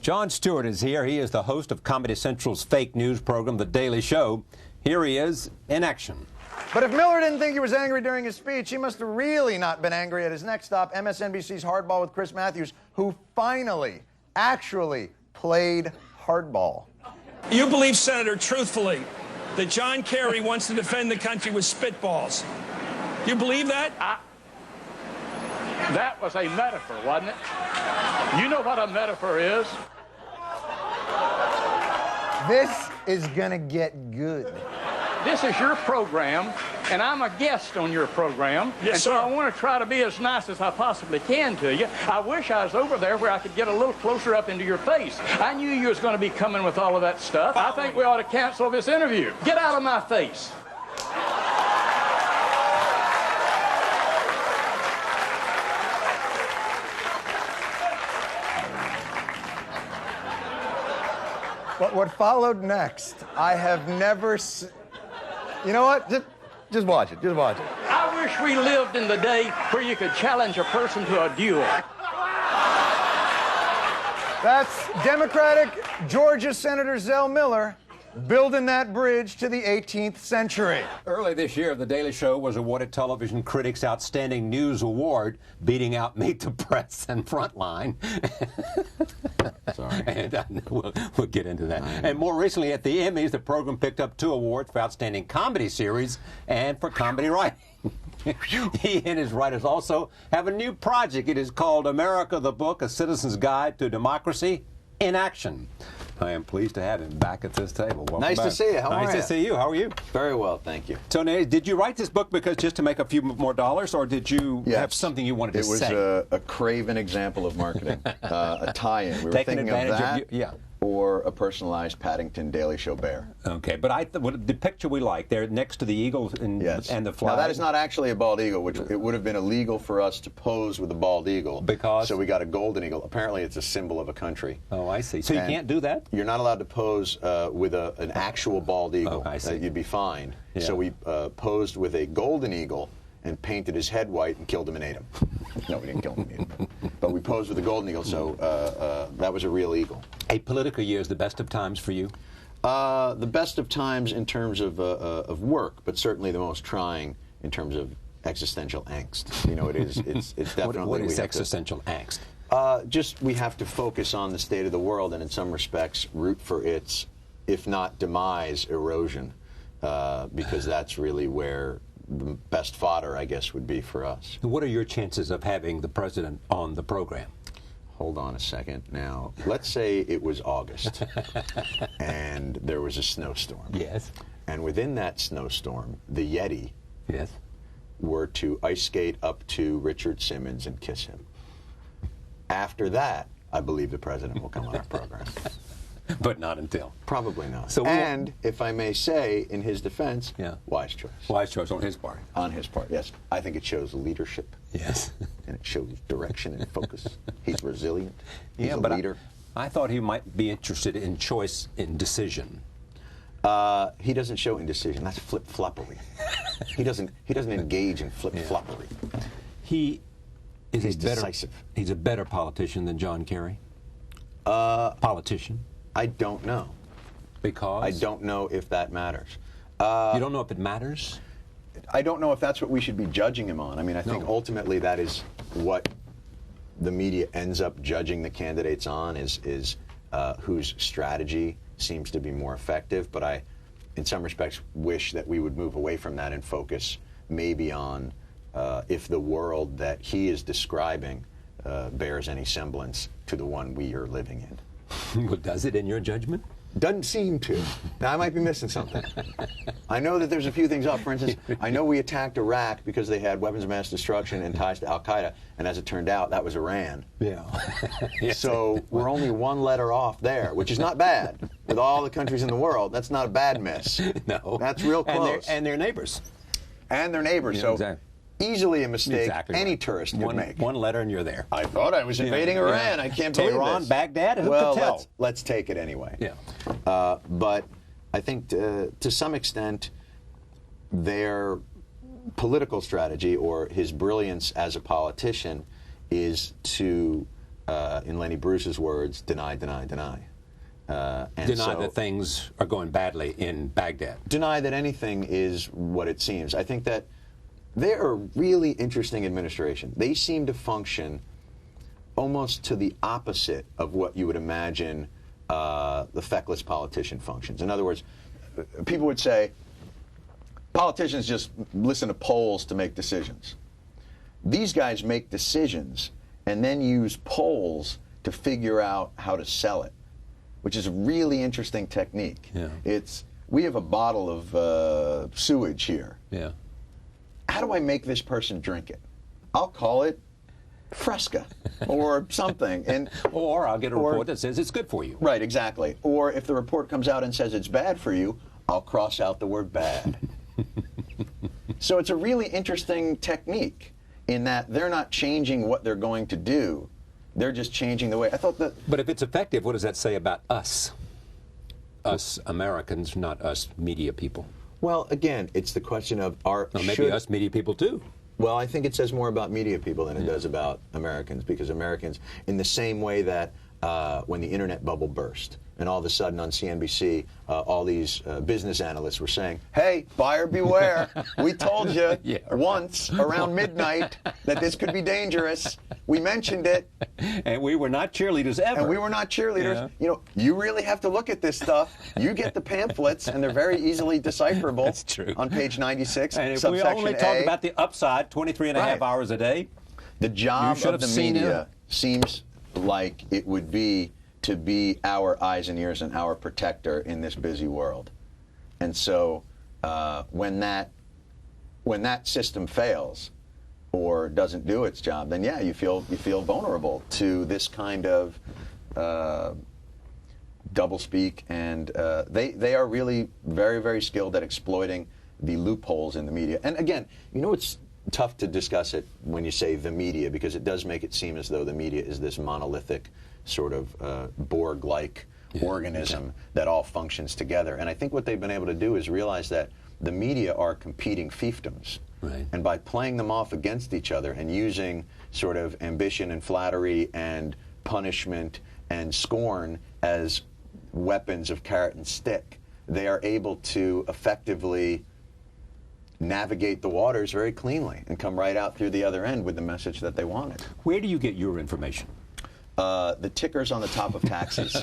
Jon Stewart is here. He is the host of Comedy Central's fake news program, The Daily Show. Here he is in action. But if Miller didn't think he was angry during his speech, he must have really not been angry at his next stop, MSNBC's Hardball with Chris Matthews, who finally, actually played hardball. You believe, Senator, truthfully, that John Kerry wants to defend the country with spitballs. You believe that? That was a metaphor, wasn't it? You know what a metaphor is? This is gonna get good. This is your program, and I'm a guest on your program. Yes, and so sir. I want to try to be as nice as I possibly can to you. I wish I was over there where I could get a little closer up into your face. I knew you was going to be coming with all of that stuff. I think we ought to cancel this interview. Get out of my face. But what followed next, I have never seen. You know what? Just watch it. Just watch it. I wish we lived in the day where you could challenge a person to a duel. That's Democratic Georgia Senator Zell Miller building that bridge to the 18th century. Early this year, The Daily Show was awarded Television Critics' Outstanding News Award, beating out Meet the Press and Frontline. Sorry. And we'll get into that. And more recently at the Emmys, the program picked up 2 awards for Outstanding Comedy Series and for Comedy Writing. He and his writers also have a new project. It is called America the Book, A Citizen's Guide to Democracy in Action. I am pleased to have him back at this table. Welcome Nice back. to see you. How are you? Nice to see you. How are you? Very well, thank you. So, did you write this book because just to make a few more dollars, or did you have something you wanted to say? It was a craven example of marketing, a tie-in. We were Taking thinking of advantage that, or a personalized Paddington Daily Show bear. Okay, but the picture we like, there next to the eagle and the flag. Now, that is not actually a bald eagle, which it would have been illegal for us to pose with a bald eagle. Because? So we got a golden eagle. Apparently, it's a symbol of a country. Oh, I see. So you can't do that? You're not allowed to pose with an actual bald eagle. Oh, I see. You'd be fined. Yeah. So we posed with a golden eagle and painted his head white and killed him and ate him. No, we didn't kill him and eat him. But we posed with a golden eagle, so that was a real eagle. A political year is the best of times for you? The best of times in terms of work, but certainly the most trying in terms of existential angst. You know, it's definitely... What is existential angst? Just we have to focus on the state of the world and in some respects root for its, if not demise, erosion, because that's really where the best fodder, I guess, would be for us. What are your chances of having the president on the program? Hold on a second. Now, let's say it was August and there was a snowstorm. Yes. And within that snowstorm, the Yeti were to ice skate up to Richard Simmons and kiss him. After that, I believe the president will come on our program. But not until. Probably not. So and if I may say, in his defense, wise choice. Wise choice on his part. On his part, yes. I think it shows leadership. Yes. And it shows direction and focus. He's resilient. He's a but leader. I thought he might be interested in choice in decision. He doesn't show indecision. That's flip-floppery. he doesn't engage in flip-floppery. He's decisive. He's a better politician than John Kerry? Politician? I don't know. Because? I don't know if that matters. You don't know if it matters? I don't know if that's what we should be judging him on. I mean, I think ultimately that is what the media ends up judging the candidates on, is whose strategy seems to be more effective. But I, in some respects, wish that we would move away from that and focus maybe on if the world that he is describing bears any semblance to the one we are living in. Well, does it in your judgment? Doesn't seem to. Now, I might be missing something. I know that there's a few things up. For instance, I know we attacked Iraq because they had weapons of mass destruction and ties to Al-Qaeda, and as it turned out, that was Iran. Yeah. Yes. So we're only one letter off there, which is not bad. With all the countries in the world, that's not a bad miss. No. That's real close. And their neighbors. And their neighbors. Yeah, so exactly. Easily a mistake any tourist could make. One letter and you're there. I thought I was invading Iran. I can't believe Tehran, this. Baghdad, who could tell? Let's take it anyway. Yeah. But I think to some extent their political strategy or his brilliance as a politician is to in Lenny Bruce's words, deny, deny, deny. Deny that things are going badly in Baghdad. Deny that anything is what it seems. I think that they're a really interesting administration. They seem to function almost to the opposite of what you would imagine the feckless politician functions. In other words, people would say, politicians just listen to polls to make decisions. These guys make decisions and then use polls to figure out how to sell it, which is a really interesting technique. Yeah. We have a bottle of sewage here. Yeah. How do I make this person drink it? I'll call it Fresca or something. Or I'll get a report that says it's good for you. Right, exactly. Or if the report comes out and says it's bad for you, I'll cross out the word bad. So it's a really interesting technique in that they're not changing what they're going to do. They're just changing the way. I thought that. But if it's effective, what does that say about us? Us Americans, not us media people. Well, again, it's the question of maybe us media people too. Well, I think it says more about media people than it does about Americans, because Americans, in the same way that when the internet bubble burst, and all of a sudden on CNBC, all these business analysts were saying, hey, buyer beware. We told you once around midnight that this could be dangerous. We mentioned it. And we were not cheerleaders ever. And we were not cheerleaders. Yeah. You know, you really have to look at this stuff. You get the pamphlets, and they're very easily decipherable. That's true. On page 96, and if we only talk about the upside 23 and a half hours a day, the job of the media seems like it would be to be our eyes and ears and our protector in this busy world. And so when that system fails or doesn't do its job, then yeah, you feel vulnerable to this kind of doublespeak, and they are really very, very skilled at exploiting the loopholes in the media. And again, you know, it's tough to discuss it when you say the media, because it does make it seem as though the media is this monolithic sort of Borg-like organism that all functions together. And I think what they've been able to do is realize that the media are competing fiefdoms. Right. And by playing them off against each other and using sort of ambition and flattery and punishment and scorn as weapons of carrot and stick, they are able to effectively navigate the waters very cleanly and come right out through the other end with the message that they wanted. Where do you get your information? The tickers on the top of taxis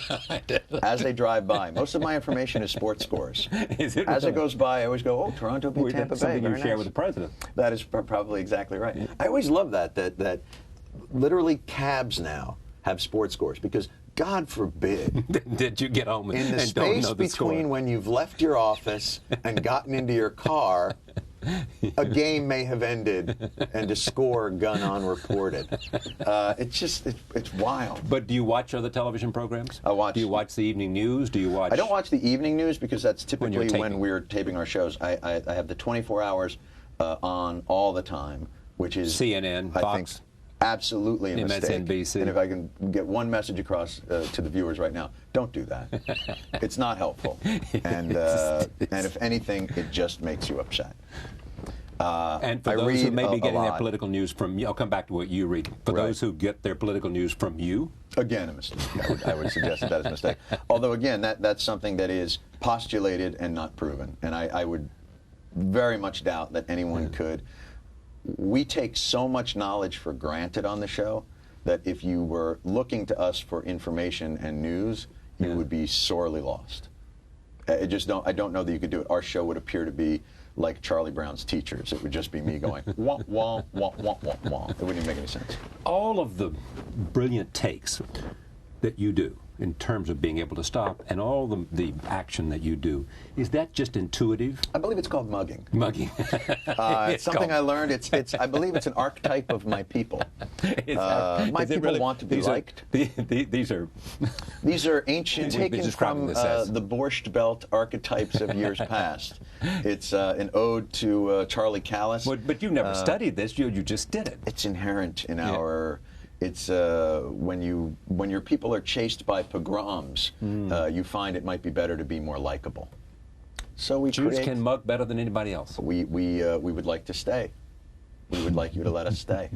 as they drive by. Most of my information is sports scores. Is it as it goes by, I always go, oh, Toronto beat Tampa Bay. Something you Very share nice. with the president. That is probably exactly right. Yeah. I always love that literally cabs now have sports scores, because God forbid did you get home in the and space don't know the between score. when you've left your office and gotten into your car, a game may have ended and a score gone unreported. It's wild. But do you watch other television programs? I watch. Do you watch the evening news? Do you watch? I don't watch the evening news because that's typically when we're taping our shows. I have the 24 hours on all the time, which is CNN, I Fox. think, absolutely a mistake. MSNBC. And if I can get one message across to the viewers right now, don't do that. It's not helpful. And if anything, it just makes you upset. And for those who may be getting their political news from you, I'll come back to what you read. For those who get their political news from you, again, a mistake. I would suggest that is a mistake. Although, again, that's something that is postulated and not proven. And I would very much doubt that anyone could. We take so much knowledge for granted on the show that if you were looking to us for information and news, you would be sorely lost. I don't know that you could do it. Our show would appear to be like Charlie Brown's Teachers. It would just be me going, wah, wah, wah, wah, wah, wah. It wouldn't even make any sense. All of the brilliant takes that you do in terms of being able to stop, and all the action that you do, is that just intuitive? I believe it's called mugging. Mugging. It's something I learned. I believe it's an archetype of my people. My people really want to be liked. These are ancient, taken from the Borscht Belt archetypes of years past. It's an ode to Charlie Callis. But you never studied this. You just did it. It's inherent in our. It's when your people are chased by pogroms, you find it might be better to be more likable. So we Jews can mug better than anybody else. We would like to stay. We would like you to let us stay.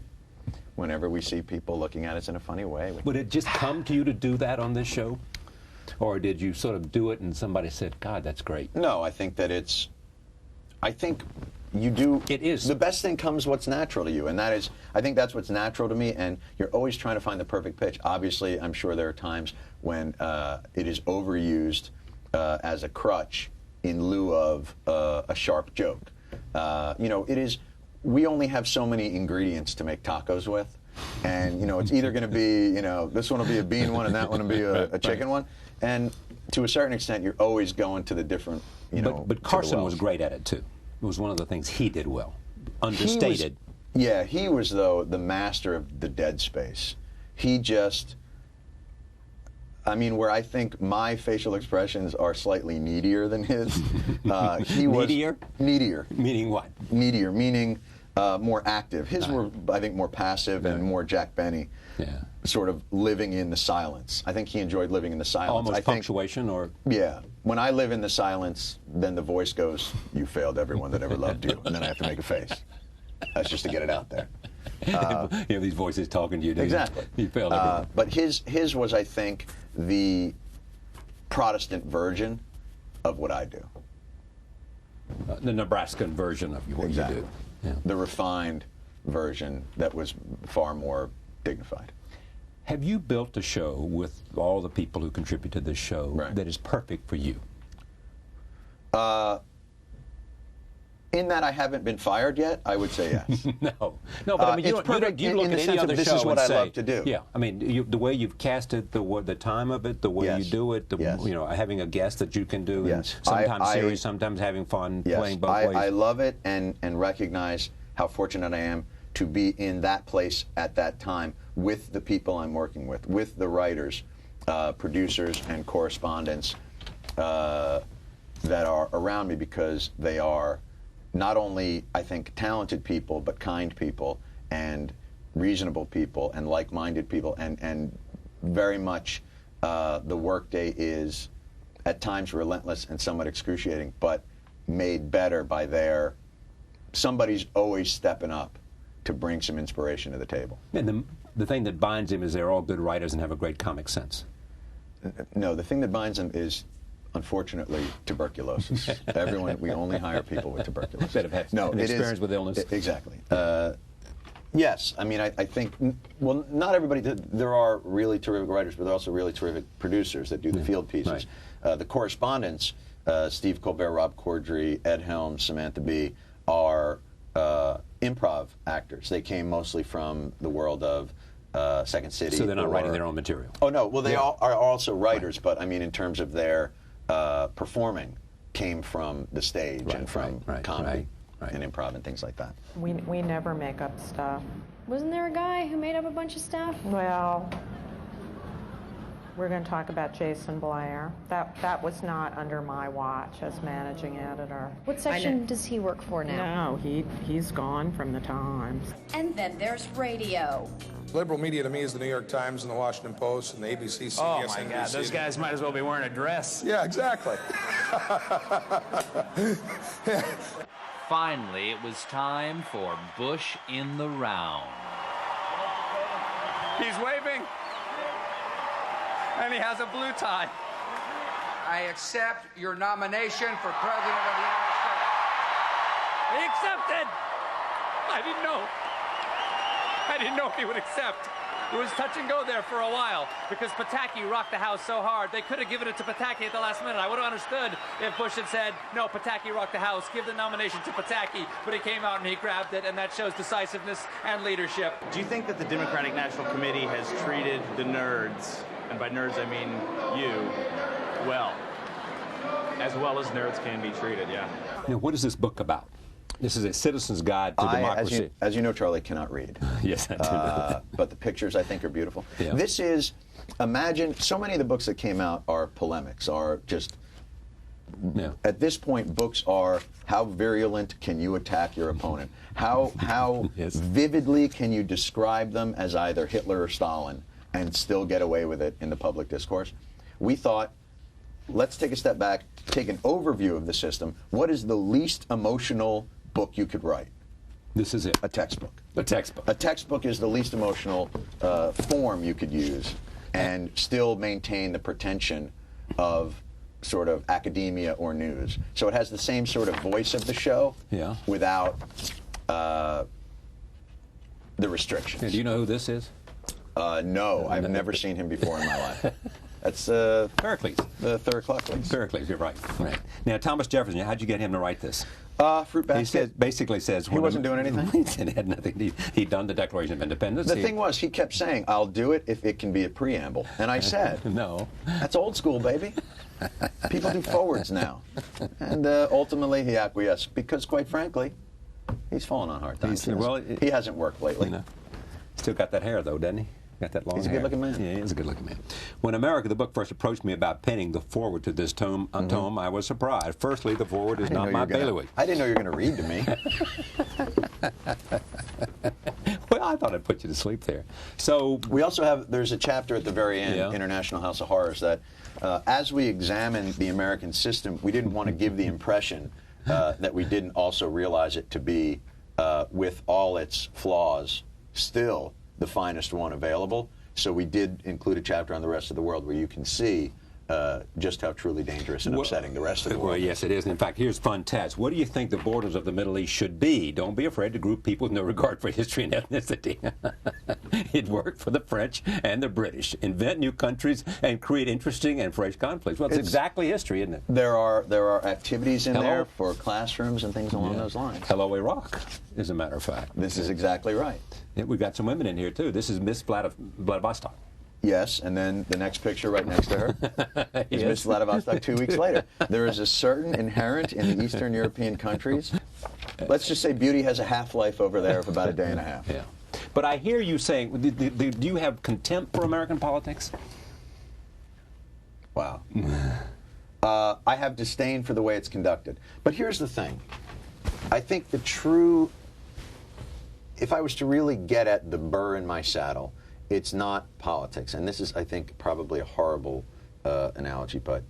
whenever we see people looking at us in a funny way. Would it just come to you to do that on this show? Or did you sort of do it and somebody said, God, that's great? No, I think you do. It is. The best thing comes what's natural to you, and that is, I think that's what's natural to me, and you're always trying to find the perfect pitch. Obviously, I'm sure there are times when it is overused as a crutch in lieu of a sharp joke. It is, we only have so many ingredients to make tacos with, and, it's either going to be, this one will be a bean one and that one will be a chicken one, and to a certain extent, you're always going to the different, But Carson was great at it, too. It was one of the things he did well. Understated. He was, though, the master of the dead space. He just, where I think my facial expressions are slightly needier than his. He was needier? Needier. Meaning what? Needier, meaning more active. His were, I think, more passive and more Jack Benny. Yeah. Sort of living in the silence. I think he enjoyed living in the silence. Almost punctuation, or? Yeah. When I live in the silence, then the voice goes, "You failed everyone that ever loved you," and then I have to make a face. That's just to get it out there. These voices talking to you. Exactly. You failed everyone. But his was, I think, the Protestant version of what I do. The Nebraskan version of what Exactly. you do. Yeah. The refined version that was far more dignified. Have you built a show with all the people who contribute to this show that is perfect for you? In that I haven't been fired yet, I would say yes. No, but you look at any other this show is what and I say, love to do. Yeah, the way you've cast it, the time of it, the way you do it, having a guest that you can do, Yes. and sometimes serious, sometimes having fun, playing both ways. I love it and recognize how fortunate I am to be in that place at that time with the people I'm working with the writers, producers, and correspondents that are around me, because they are not only, I think, talented people, but kind people and reasonable people and like-minded people, and very much the workday is at times relentless and somewhat excruciating, but made better by somebody's always stepping up to bring some inspiration to the table. And the thing that binds them is they're all good writers and have a great comic sense. No, the thing that binds them is, unfortunately, tuberculosis. We only hire people with tuberculosis. That have had experience with illness. Exactly. Yes, I think, well, not everybody, there are really terrific writers, but there are also really terrific producers that do the field pieces. Right. The correspondents, Steve Colbert, Rob Corddry, Ed Helms, Samantha Bee, are improv actors. They came mostly from the world of Second City. So they're not writing their own material? Oh, no. Well, they all are also writers, but in terms of their performing, came from the stage and from comedy and improv and things like that. We never make up stuff. Wasn't there a guy who made up a bunch of stuff? Well, we're going to talk about Jason Blair. That was not under my watch as managing editor. What section does he work for now? No, he's gone from the Times. And then there's radio. Liberal media to me is the New York Times and the Washington Post and the ABC, CBS, Oh my God, those guys might as well be wearing a dress. Yeah, exactly. Finally, it was time for Bush in the Round. He's waving, and he has a blue tie. I accept your nomination for President of the United States. He accepted! I didn't know if he would accept. It was touch and go there for a while because Pataki rocked the House so hard. They could have given it to Pataki at the last minute. I would have understood if Bush had said, no, Pataki rocked the House, give the nomination to Pataki. But he came out and he grabbed it, and that shows decisiveness and leadership. Do you think that the Democratic National Committee has treated the nerds, and by nerds I mean you, well? As well as nerds can be treated, yeah. Now, what is this book about? This is a citizen's guide to democracy. As you know, Charlie, cannot read. Yes, I do. But the pictures, I think, are beautiful. Yeah. This is, imagine, so many of the books that came out are polemics, are just, at this point, books are how virulent can you attack your opponent? How vividly can you describe them as either Hitler or Stalin and still get away with it in the public discourse? We thought, let's take a step back, take an overview of the system. What is the least emotional book you could write? This is it. A textbook. A textbook. A textbook is the least emotional form you could use and still maintain the pretension of sort of academia or news. So it has the same sort of voice of the show without the restrictions. And do you know who this is? No, I've never seen him before in my life. That's Pericles. The Pericles. Pericles, you're right. Right. Now, Thomas Jefferson, how'd you get him to write this? Fruit basket. He basically says... He wasn't doing anything? He had nothing. He'd done the Declaration of Independence. The thing was, he kept saying, I'll do it if it can be a preamble. And I said... No. That's old school, baby. People do forwards now. And ultimately, he acquiesced because, quite frankly, he's fallen on hard times. He hasn't worked lately. Still got that hair, though, doesn't he? Got that long He's a good-looking man. Yeah, he's a good-looking man. When America, the book, first approached me about penning the foreword to this tome, I was surprised. Firstly, the foreword is not my bailiwick. I didn't know you were going to read to me. Well, I thought I'd put you to sleep there. So we also have, there's a chapter at the very end, International House of Horrors, that as we examine the American system, we didn't want to give the impression that we didn't also realize it to be, with all its flaws, still the finest one available. So we did include a chapter on the rest of the world where you can see just how truly dangerous and upsetting the rest of the world is. Well, yes, it is. And in fact, here's fun test. What do you think the borders of the Middle East should be? Don't be afraid to group people with no regard for history and ethnicity. It worked for the French and the British. Invent new countries and create interesting and fresh conflicts. Well, it's exactly history, isn't it? There are activities in there for classrooms and things along those lines. Hello, Iraq, as a matter of fact. This is exactly right. Yeah, we've got some women in here, too. This is Miss Vladivostok. Yes, and then the next picture right next to her is Miss Vladivostok 2 weeks later. There is a certain inherent in the Eastern European countries. Let's just say beauty has a half-life over there of about a day and a half. Yeah. But I hear you saying, do you have contempt for American politics? Wow. I have disdain for the way it's conducted. But here's the thing. I think the true, if I was to really get at the burr in my saddle, it's not politics. And this is, I think, probably a horrible analogy, but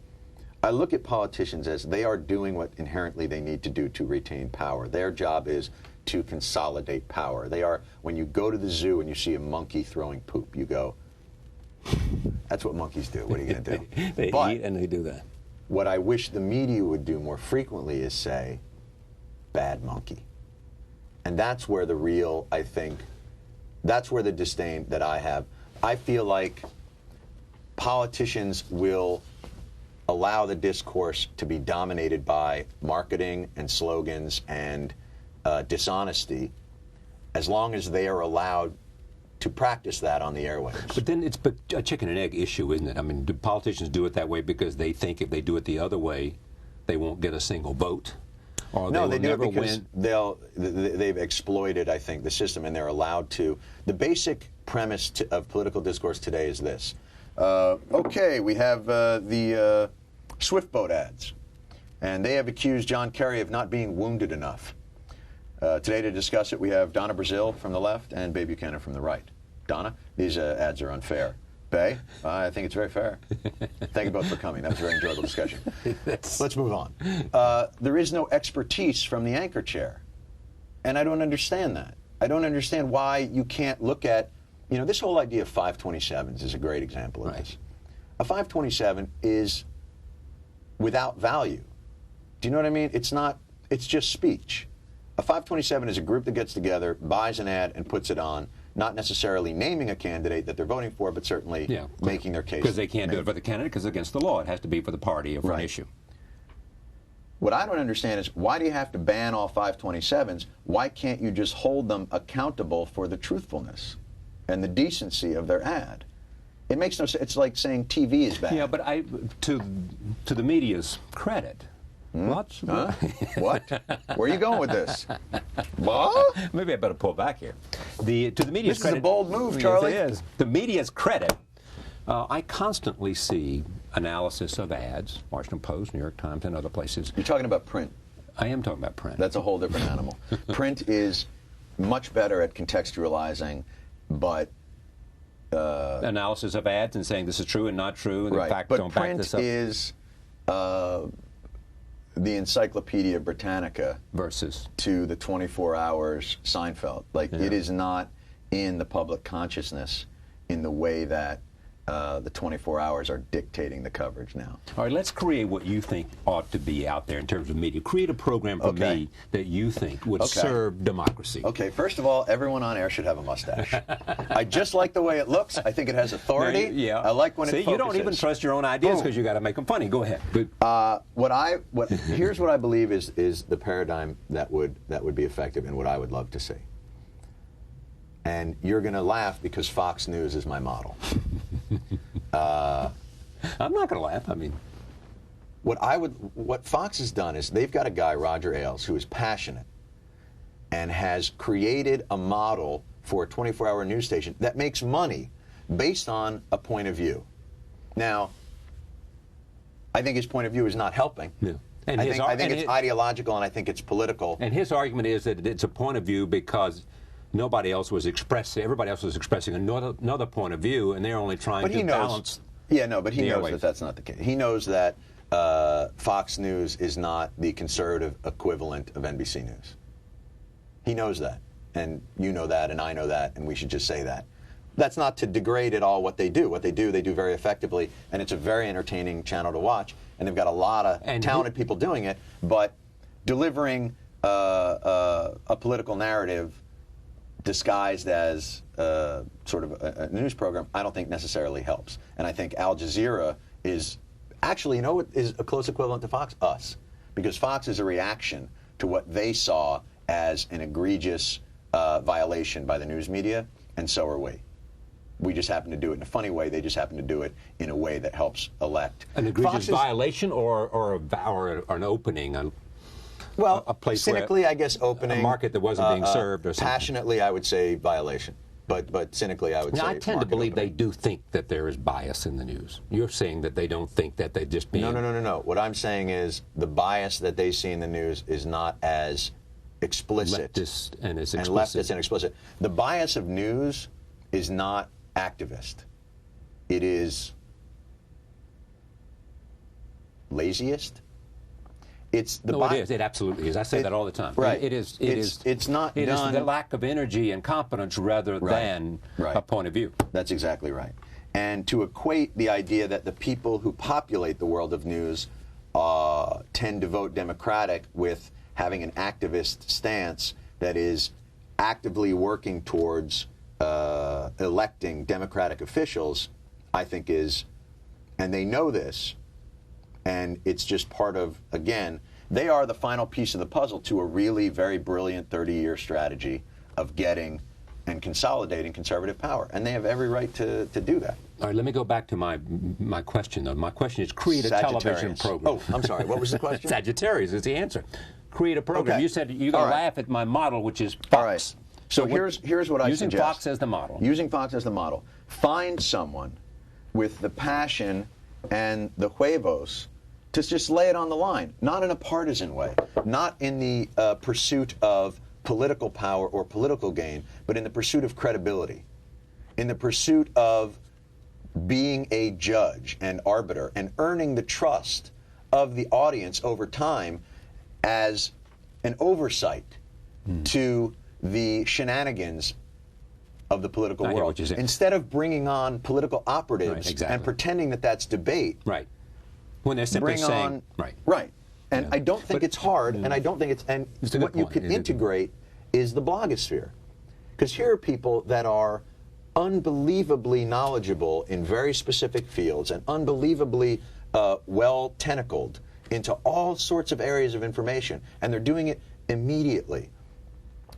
I look at politicians as they are doing what inherently they need to do to retain power. Their job is to consolidate power. They are, when you go to the zoo and you see a monkey throwing poop, you go, that's what monkeys do. What are you going to do? They eat and they do that. What I wish the media would do more frequently is say, bad monkey. And that's where the real, I think, that's where the disdain that I have. I feel like politicians will allow the discourse to be dominated by marketing and slogans and dishonesty as long as they are allowed to practice that on the airwaves. But then it's a chicken and egg issue, isn't it? I mean, do politicians do it that way because they think if they do it the other way, they won't get a single vote? Or no, they do it never because they've exploited, I think, the system, and they're allowed to. The basic premise of political discourse today is this. Okay, we have the Swift boat ads, and they have accused John Kerry of not being wounded enough. Today to discuss it, we have Donna Brazil from the left and Bae Buchanan from the right. Donna, these ads are unfair. Bae, I think it's very fair. Thank you both for coming. That was a very enjoyable discussion. Let's move on. There is no expertise from the anchor chair. And I don't understand that. I don't understand why you can't look at, this whole idea of 527s is a great example of this. A 527 is without value. Do you know what I mean? It's just speech. A 527 is a group that gets together, buys an ad, and puts it on, not necessarily naming a candidate that they're voting for, but certainly making their case. Because they can't do it for the candidate because it's against the law. It has to be for the party or for an issue. What I don't understand is, why do you have to ban all 527s? Why can't you just hold them accountable for the truthfulness and the decency of their ad? It makes no sense. It's like saying TV is bad. Yeah, but to the media's credit, What? Where are you going with this? What? Maybe I better pull back here. To the media's credit, this is a bold move, Charlie. Yes, it is. The media's credit, I constantly see analysis of ads, Washington Post, New York Times, and other places. You're talking about print. I am talking about print. That's a whole different animal. Print is much better at contextualizing, but analysis of ads and saying this is true and not true, and in fact but don't back print this up. Is the Encyclopedia Britannica versus to the 24 Hours Seinfeld. Like, Yeah. it is not in the public consciousness in the way that the 24 Hours are dictating the coverage now. All right, let's create what you think ought to be out there in terms of media. Create a program for me that you think would serve democracy. Okay, first of all, everyone on air should have a mustache. I just like the way it looks. I think it has authority. Yeah. I like when See, it focuses. you don't even trust your own ideas because you got to make them funny. Go ahead. Here's what I believe is the paradigm that would be effective and what I would love to see. And you're going to laugh because Fox News is my model. I'm not going to laugh. I mean, what Fox has done is they've got a guy, Roger Ailes, who is passionate and has created a model for a 24-hour news station that makes money based on a point of view. Now, I think his point of view is not helping. Yeah. And I think it's ideological, and I think it's political. And his argument is that it's a point of view because everybody else was expressing another point of view, and they're only trying to balance. Yeah, no, but he knows that that's not the case. He knows that Fox News is not the conservative equivalent of NBC News. He knows that, and you know that, and I know that, and we should just say that. That's not to degrade at all what they do. What they do very effectively, and it's a very entertaining channel to watch, and they've got a lot of talented people doing it, but delivering a political narrative disguised as sort of a news program, I don't think necessarily helps. And I think Al Jazeera is actually, you know what is a close equivalent to Fox? Us. Because Fox is a reaction to what they saw as an egregious violation by the news media, and so are we. We just happen to do it in a funny way. They just happen to do it in a way that helps elect. An egregious violation or an opening? Well, a place cynically, I guess, opening. A market that wasn't being served or something. Passionately, I would say violation. But cynically, I would say I tend to believe opening. they do think that there is bias in the news. You're saying that they don't think that they just being... No. What I'm saying is the bias that they see in the news is not as explicit. Leftist and as explicit. And leftist and explicit. The bias of news is not activist. It is laziest. It's the it is. It absolutely is. I say that all the time. Right. It is. It's not It done. is the lack of energy and competence rather than a point of view. That's exactly right. And to equate the idea that the people who populate the world of news tend to vote Democratic with having an activist stance that is actively working towards electing Democratic officials, I think is, and they know this, and it's just part of, again, they are the final piece of the puzzle to a really very brilliant 30-year strategy of getting and consolidating conservative power. And they have every right to do that. All right, let me go back to my question, though. My question is create a television program. Oh, I'm sorry. What was the question? Sagittarius is the answer. Create a program. Okay. You said you're going to laugh at my model, which is Fox. All right. So here's what I suggest. Using Fox as the model. Using Fox as the model. Find someone with the passion and the huevos to just lay it on the line, not in a partisan way, not in the pursuit of political power or political gain, but in the pursuit of credibility, in the pursuit of being a judge and arbiter and earning the trust of the audience over time as an oversight to the shenanigans of the political world. Instead of bringing on political operatives and pretending that that's debate. Right. When they're simply saying, right. And I don't think it's hard, and I don't think it's, and what you can integrate is the blogosphere. Because here are people that are unbelievably knowledgeable in very specific fields and unbelievably well tentacled into all sorts of areas of information, and they're doing it immediately.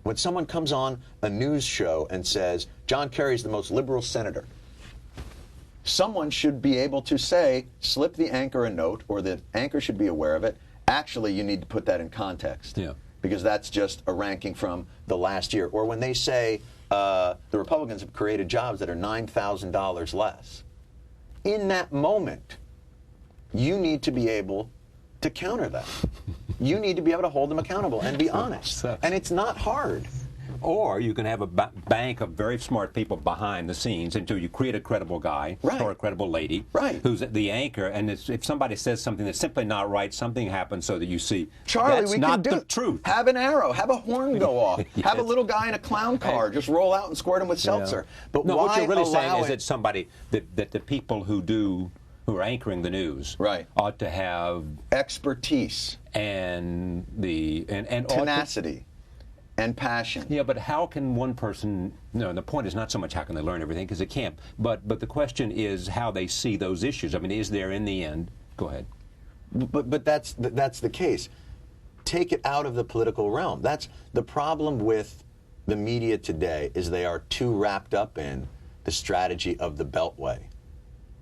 When someone comes on a news show and says, John Kerry's the most liberal senator, someone should be able to say, slip the anchor a note, or the anchor should be aware of it. Actually, you need to put that in context. Yeah. Because that's just a ranking from the last year. Or when they say the Republicans have created jobs that are $9,000 less. In that moment, you need to be able to counter that. You need to be able to hold them accountable and be honest. And it's not hard. Or you can have a bank of very smart people behind the scenes until you create a credible guy or a credible lady who's the anchor. And if somebody says something that's simply not right, something happens so that you see Charlie, that's we not can do the truth. Have an arrow. Have a horn go off. Yes. Have a little guy in a clown car just roll out and squirt him with seltzer. But no, why what you're really saying is it? that somebody that the people who are anchoring the news ought to have expertise and tenacity and passion. Yeah, but how can one person? No, the point is not so much how can they learn everything, because they can't. But the question is how they see those issues. I mean, is there in the end? Go ahead. But that's the case. Take it out of the political realm. That's the problem with the media today, is they are too wrapped up in the strategy of the Beltway.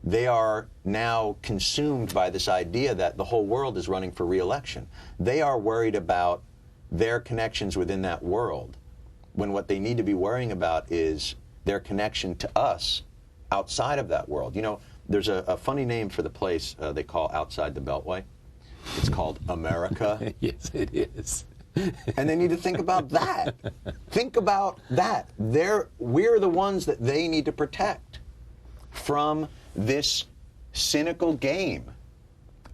They are now consumed by this idea that the whole world is running for re-election. They are worried about their connections within that world, when what they need to be worrying about is their connection to us outside of that world. You know, there's a funny name for the place they call outside the Beltway. It's called America. Yes, it is. And they need to think about that. Think about that. We're the ones that they need to protect from this cynical game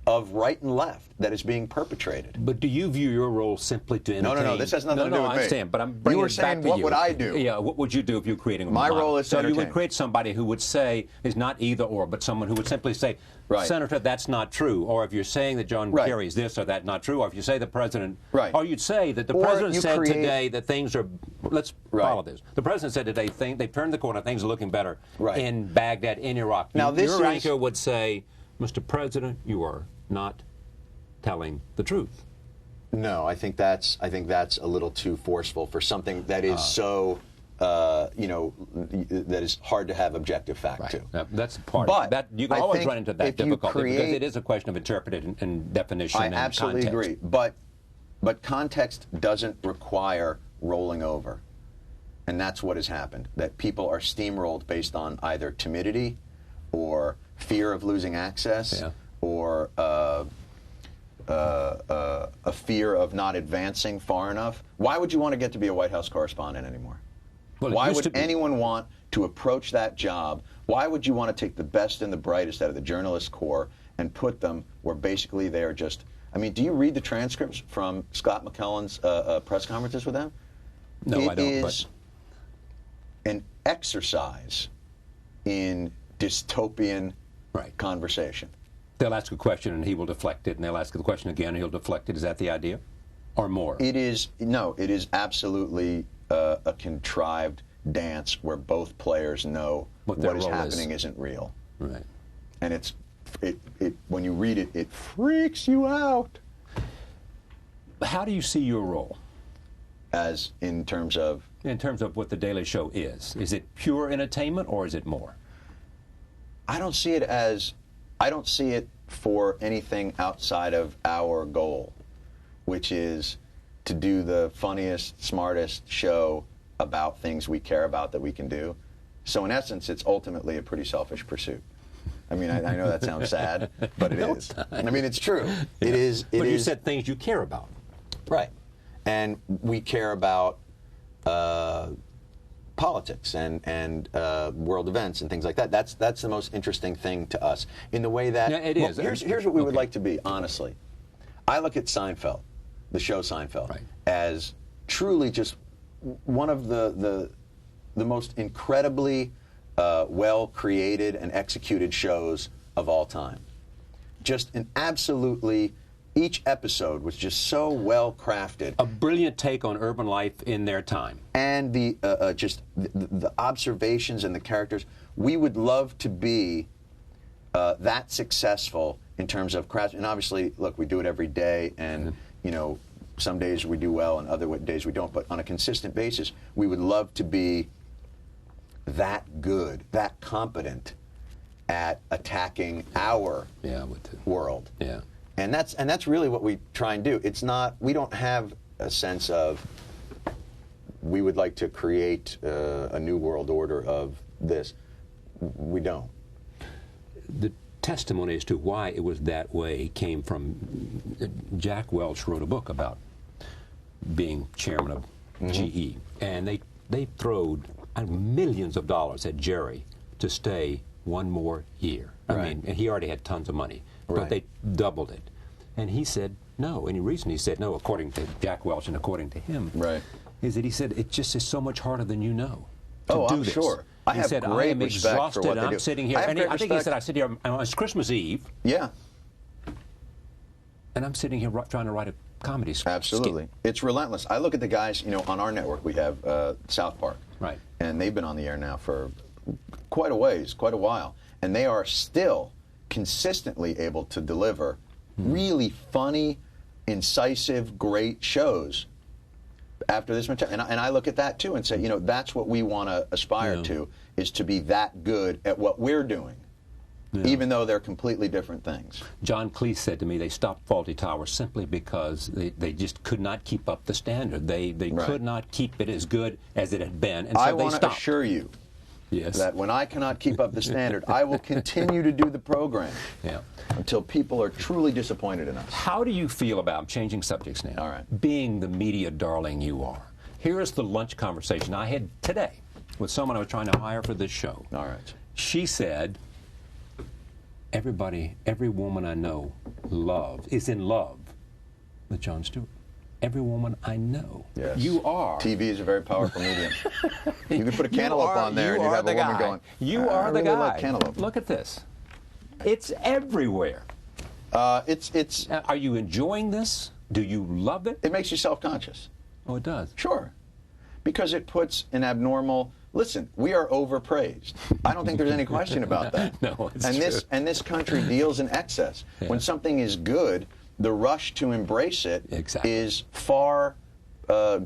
of right and left that is being perpetrated. But do you view your role simply to entertain? No, this has nothing to do with me. I understand, but I'm bringing You were it back saying, to what you. would I do? Yeah, what would you do if you were creating a My model? role is to So you entertain. would create somebody who would say, is not either or, but someone who would simply say, Senator, that's not true. Or if you're saying that John Kerry is this or that not true, or if you say the president, or you'd say that the president said today that things are, let's follow this. The president said today they've turned the corner, things are looking better in Baghdad, in Iraq. Now, your anchor would say, Mr. President, you are not telling the truth. No, I think that's a little too forceful for something that is so that is hard to have objective fact to. That's part but of that. You can always run into that difficulty because it is a question of interpretation and definition and context. I absolutely agree. But context doesn't require rolling over. And that's what has happened. That people are steamrolled based on either timidity or fear of losing access or a fear of not advancing far enough. Why would you want to get to be a White House correspondent anymore? Well, why would anyone want to approach that job? Why would you want to take the best and the brightest out of the journalist corps and put them where basically they are just... I mean, do you read the transcripts from Scott McKellen's press conferences with them? No, I don't. It is an exercise in dystopian conversation. They'll ask a question and he will deflect it, and they'll ask the question again and he'll deflect it. Is that the idea? Or more? It is absolutely a contrived dance where both players know what is happening isn't real. Right. And when you read it, it freaks you out. How do you see your role? As in terms of? In terms of what The Daily Show is. Is it pure entertainment or is it more? I don't see it for anything outside of our goal, which is to do the funniest, smartest show about things we care about that we can do. So in essence, it's ultimately a pretty selfish pursuit. I mean, I know that sounds sad, but it is. I mean, it's true. Yeah. It is. But you said things you care about. Right. And we care about politics and world events and things like that. That's the most interesting thing to us. In the way that it is. Here's what we would like to be. Honestly, I look at Seinfeld, the show Seinfeld, as truly just one of the most incredibly well created and executed shows of all time. Just an absolutely. Each episode was just so well crafted. A brilliant take on urban life in their time. And the observations and the characters. We would love to be that successful in terms of craft. And obviously, look, we do it every day, and some days we do well, and other days we don't. But on a consistent basis, we would love to be that good, that competent at attacking our world. Yeah. And that's really what we try and do. It's not, we don't have a sense of we would like to create a new world order of this. We don't. The testimony as to why it was that way came from Jack Welch wrote a book about being chairman of GE, and they throwed millions of dollars at Jerry to stay one more year. I mean, and he already had tons of money, but they doubled it. And he said no. And the reason he said no, according to Jack Welch and according to him, is that he said it just is so much harder than you know. Oh, do I'm this. Sure. He said, I am exhausted. I'm sitting here. And I think he said, I sit here on Christmas Eve. Yeah. And I'm sitting here trying to write a comedy skit. Absolutely. It's relentless. I look at the guys, you know, on our network, we have South Park. Right. And they've been on the air now for quite a ways, quite a while. And they are still consistently able to deliver really funny, incisive, great shows after this material. And I look at that, too, and say, you know, that's what we want to aspire to, is to be that good at what we're doing. Even though they're completely different things. John Cleese said to me they stopped Fawlty Towers simply because they just could not keep up the standard. They could not keep it as good as it had been, and so I they want to assure you that when I cannot keep up the standard, I will continue to do the program until people are truly disappointed in us. How do you feel about, I'm changing subjects now, all right, being the media darling you are? Here is the lunch conversation I had today with someone I was trying to hire for this show. All right. She said, every woman I know is in love with Jon Stewart. Every woman I know. Yes. You are. TV is a very powerful medium. You can put a cantaloupe on there and you have a woman going, you are the really guy. Like cantaloupe. Look at this. It's everywhere. It's. Are you enjoying this? Do you love it? It makes you self-conscious. Oh, it does? Sure. Because it puts an abnormal... Listen, we are overpraised. I don't think there's any question about that. No, it's and true. This country deals in excess. Yeah. When something is good, the rush to embrace it is far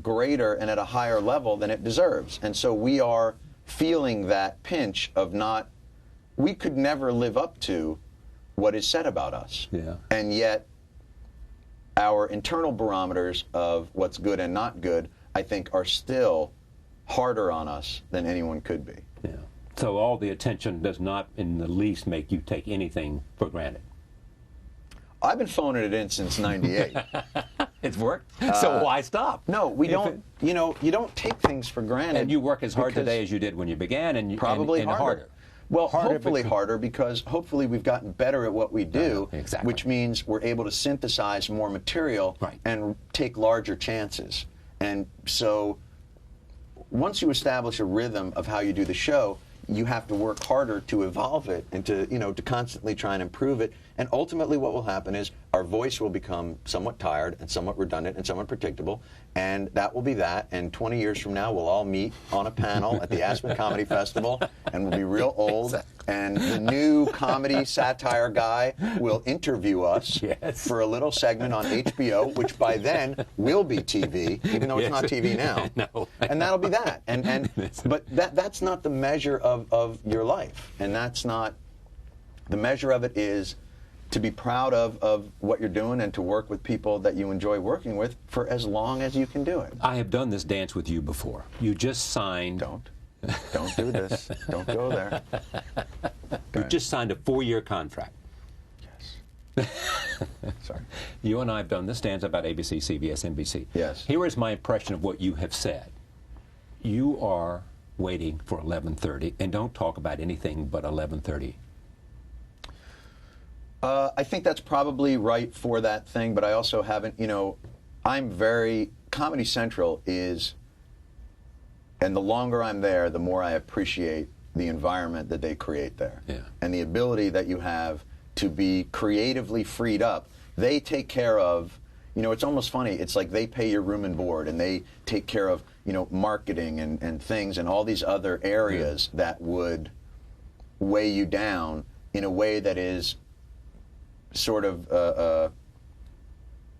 greater and at a higher level than it deserves. And so we are feeling that pinch of not... We could never live up to what is said about us. Yeah. And yet, our internal barometers of what's good and not good, I think, are still harder on us than anyone could be. Yeah. So all the attention does not in the least make you take anything for granted. I've been phoning it in since '98. It's worked? So why stop? No, we don't. You know, you don't take things for granted. And you work as hard today as you did when you began, and probably and harder. Well, hopefully harder, because hopefully we've gotten better at what we do, which means we're able to synthesize more material and take larger chances. And so once you establish a rhythm of how you do the show, you have to work harder to evolve it and to constantly try and improve it. And ultimately what will happen is our voice will become somewhat tired and somewhat redundant and somewhat predictable, and that will be that. And 20 years from now, we'll all meet on a panel at the Aspen Comedy Festival, and we'll be real old, and the new comedy satire guy will interview us for a little segment on HBO, which by then will be TV, even though it's not TV now. No. And that'll be that. But that's not the measure of your life, and that's not... The measure of it is to be proud of what you're doing and to work with people that you enjoy working with for as long as you can do it. I have done this dance with you before. You just signed... Don't do this. Don't go there. You just signed a 4-year contract. Yes. Sorry. You and I have done this dance about ABC, CBS, NBC. Yes. Here is my impression of what you have said. You are waiting for 11:30, and don't talk about anything but 11:30. I think that's probably right for that thing, but I also haven't, Comedy Central is, and the longer I'm there, the more I appreciate the environment that they create there. Yeah. And the ability that you have to be creatively freed up. They take care of, it's almost funny, it's like they pay your room and board, and they take care of, marketing and things and all these other areas that would weigh you down in a way that is sort of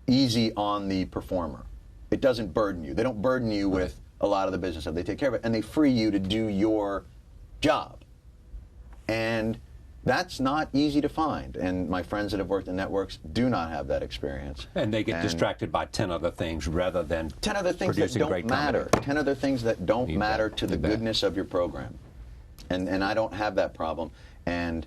easy on the performer. It doesn't burden you. They don't burden you with a lot of the business stuff. They take care of it, and they free you to do your job. And that's not easy to find. And my friends that have worked in networks do not have that experience. And they get distracted by 10 other things rather than 10 other things that don't matter. 10 other things that don't matter to the goodness of your program. And I don't have that problem. And,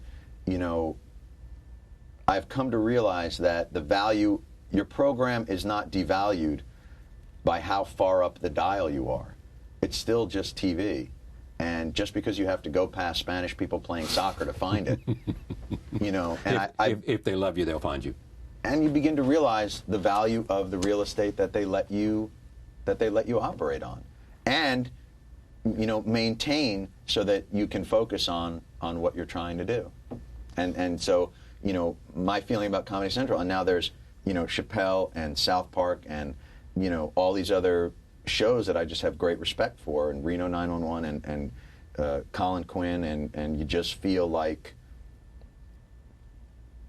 I've come to realize that the value, your program is not devalued by how far up the dial you are. It's still just TV. And just because you have to go past Spanish people playing soccer to find it, you know. And if they love you, they'll find you. And you begin to realize the value of the real estate that they let you operate on, and you know, maintain so that you can focus on what you're trying to do. And so, you know, my feeling about Comedy Central, and now there's, you know, Chappelle and South Park and, you know, all these other shows that I just have great respect for, and Reno 911 and Colin Quinn, and you just feel like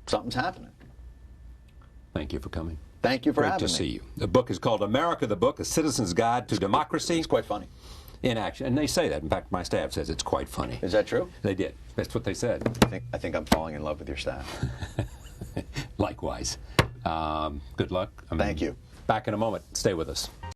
something's happening. Thank you for coming. Thank you for having me. Great to see you. The book is called America the Book, A Citizen's Guide to Democracy. It's quite funny. In action. And they say that. In fact, my staff says it's quite funny. Is that true? They did. That's what they said. I think I'm falling in love with your staff. Likewise. Good luck. Thank you. Back in a moment. Stay with us.